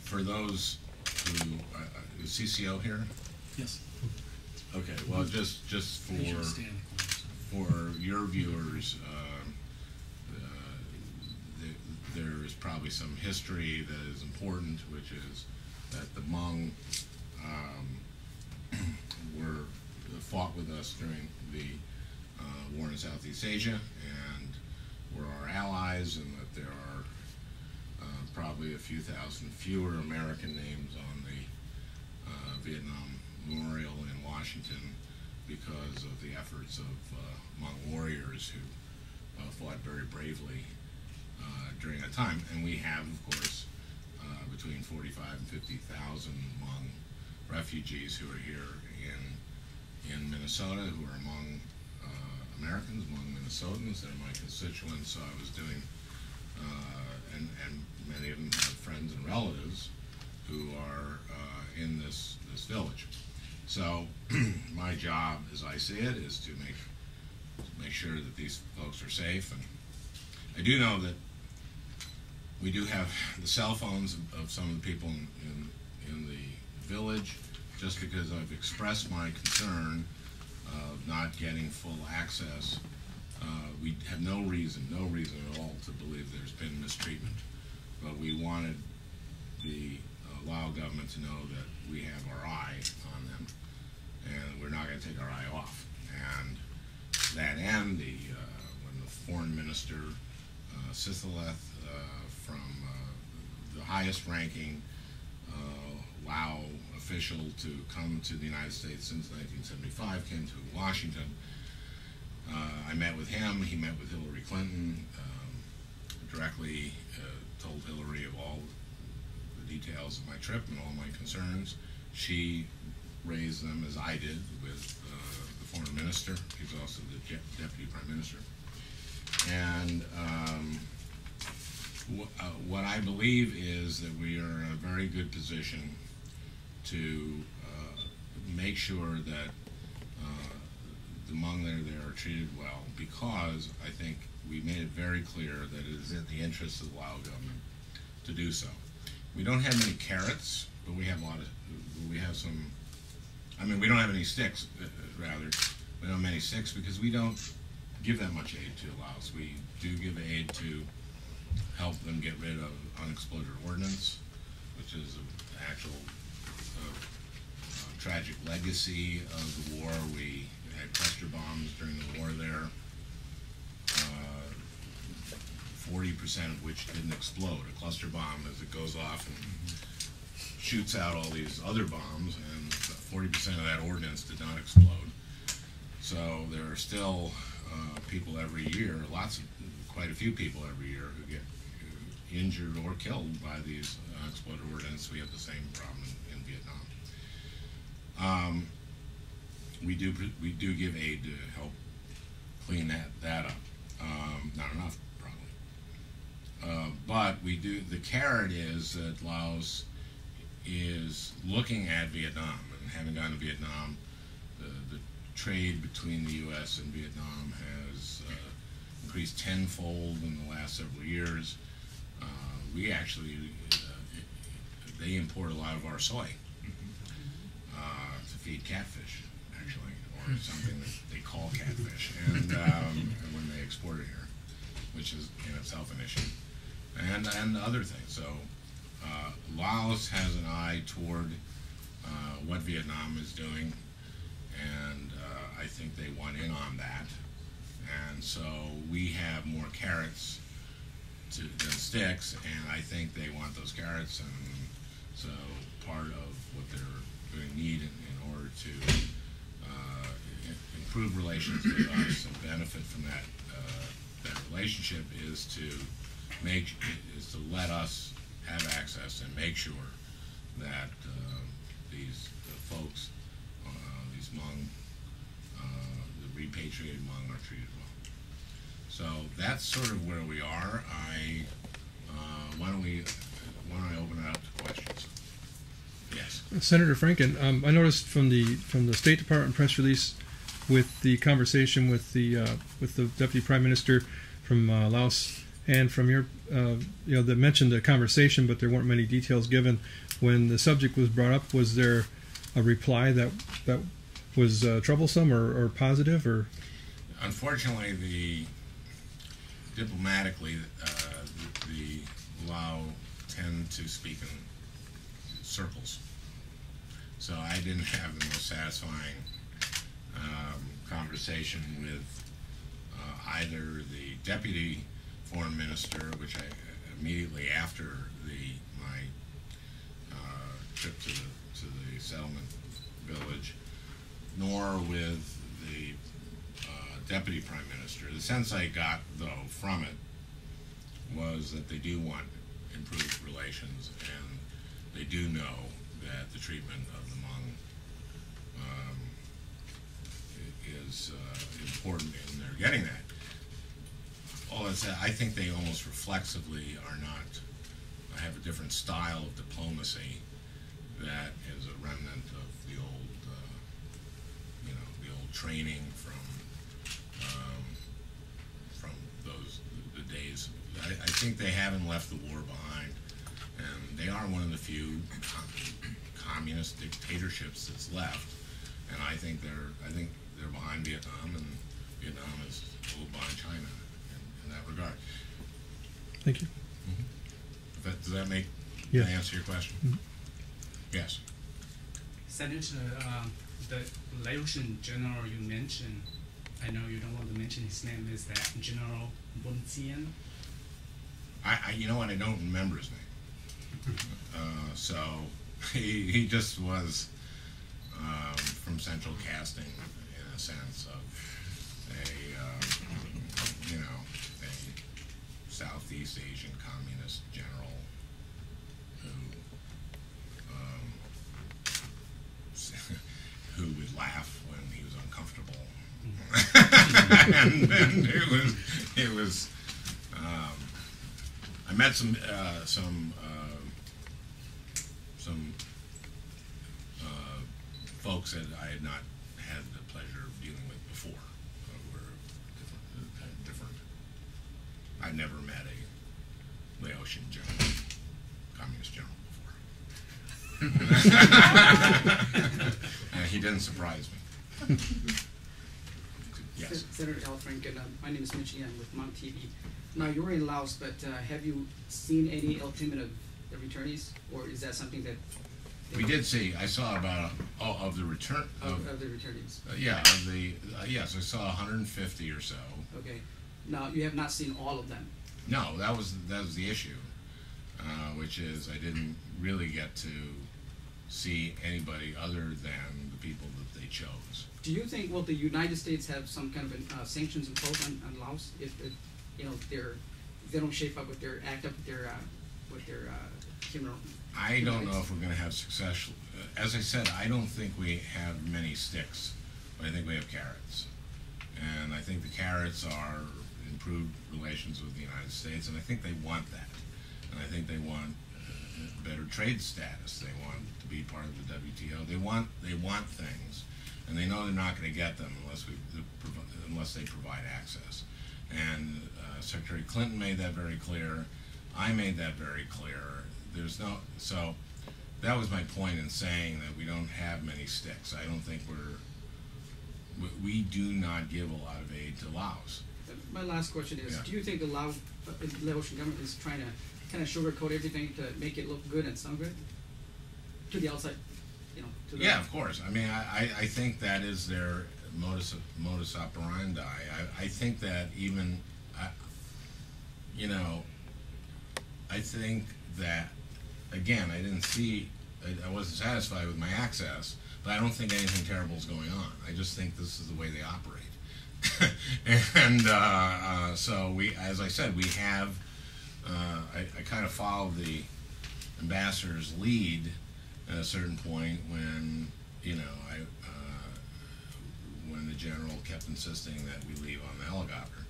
for those who, is CCO here? Yes. Okay, well, just for your viewers, there is probably some history that is important, which is that the Hmong fought with us during the war in Southeast Asia, and were our allies, and that there are probably a few thousand fewer American names on the Vietnam Memorial in Washington because of the efforts of Hmong warriors who fought very bravely during that time. And we have, of course, between 45 and 50,000 Hmong refugees who are here in Minnesota, who are Hmong Americans, Hmong Minnesotans. They're my constituents, so I was doing, and many of them have friends and relatives who are in this village. So my job, as I see it, is to make sure that these folks are safe. And I do know that we do have the cell phones of some of the people in the village, just because I've expressed my concern of not getting full access. We have no reason at all to believe there's been mistreatment, but we wanted the Lao government to know that we have our eye on them, and we're not going to take our eye off. And to that end, when the foreign minister, Sithaleth, from the highest ranking Lao official to come to the United States since 1975, came to Washington, I met with him. He met with Hillary Clinton, directly told Hillary of all the details of my trip and all my concerns. She raised them, as I did, with the foreign minister. He's also the deputy prime minister. And what I believe is that we are in a very good position to make sure that the Hmong that are there are treated well, because I think we made it very clear that it is in the interest of the Lao government to do so. We don't have many carrots, but we have some, I mean, we don't have any sticks, rather. We don't have many sticks because we don't give that much aid to Laos. We do give aid to help them get rid of unexploded ordnance, which is an actual tragic legacy of the war. We had cluster bombs during the war there, 40% of which didn't explode. A cluster bomb, as it goes off and shoots out all these other bombs, and 40% of that ordnance did not explode. So there are still people every year, quite a few people every year who get injured or killed by these exploded ordnance. We have the same problem in Vietnam. We do give aid to help clean that up. Not enough, probably. But we do. The carrot is that Laos is looking at Vietnam, and having gone to Vietnam, the trade between the U.S. and Vietnam has increased tenfold in the last several years. We actually, they import a lot of our soy to feed catfish, actually, or something that they call catfish, and when they export it here, which is in itself an issue, and other things. So Laos has an eye toward what Vietnam is doing, and I think they want in on that, and so we have more carrots than sticks, and I think they want those carrots, and so part of what they're going to need in order to improve relations with us and benefit from that relationship is to let us have access and make sure that these folks, these Hmong, the repatriated Hmong, are treated well. So that's sort of where we are. Why don't I open it up to questions? Yes. Senator Franken, I noticed from the State Department press release with the conversation with the Deputy Prime Minister from Laos And from your, they mentioned a conversation, but there weren't many details given. When the subject was brought up, was there a reply that was troublesome or positive? Or unfortunately, diplomatically, the Lao tend to speak in circles. So I didn't have the most satisfying conversation with either the deputy foreign minister, which I immediately after my trip to the settlement village, nor with the deputy prime minister. The sense I got, though, from it was that they do want improved relations, and they do know that the treatment of the Hmong is important, and they're getting that. All that said, I think they almost reflexively are not, have a different style of diplomacy that is a remnant of the old, the old training from the days. I think they haven't left the war behind, and they are one of the few communist dictatorships that's left. And I think they're behind Vietnam, and Vietnam is a little behind China in that regard. Thank you. Mm-hmm. Does that make answer your question? Mm-hmm. Yes. Senator, the Laotian general you mentioned, I know you don't want to mention his name, is that General Bun Chien? You know what, I don't remember his name. So he just was from central casting, in a sense, of a Southeast Asian communist general who would laugh when he was uncomfortable. and it was I met some folks that I had not had the pleasure of dealing with before. Were different. I'd never met a Laotian general, communist general before. He didn't surprise me. Yes. Senator Al Franken, my name is Mitch Yan with Hmong TV. Now, you're in Laos, but have you seen any alternative returnees, or is that something that... We did see. I saw about of the return of the returnees. Yes, I saw 150 or so. Okay. Now, you have not seen all of them. No, that was the issue, which is I didn't really get to see anybody other than the people that they chose. Do you think will the United States have some kind of sanctions imposed on Laos if they don't shape up with their human? I don't know if we're going to have success. As I said, I don't think we have many sticks, but I think we have carrots, and I think the carrots are improved relations with the United States, and I think they want that, and I think they want better trade status. They want to be part of the WTO. They want things, and they know they're not going to get them unless they provide access. And Secretary Clinton made that very clear. I made that very clear. So that was my point in saying that we don't have many sticks. I don't think we do not give a lot of aid to Laos. My last question is, do you think the Laotian government is trying to kind of sugarcoat everything to make it look good and sound good to the outside? Yeah, of course. I mean, I think that is their modus operandi. I think that even, I think that, again, I wasn't satisfied with my access, but I don't think anything terrible is going on. I just think this is the way they operate. And so as I said, we have, I kind of followed the ambassador's lead at a certain point when, when the general kept insisting that we leave on the helicopter.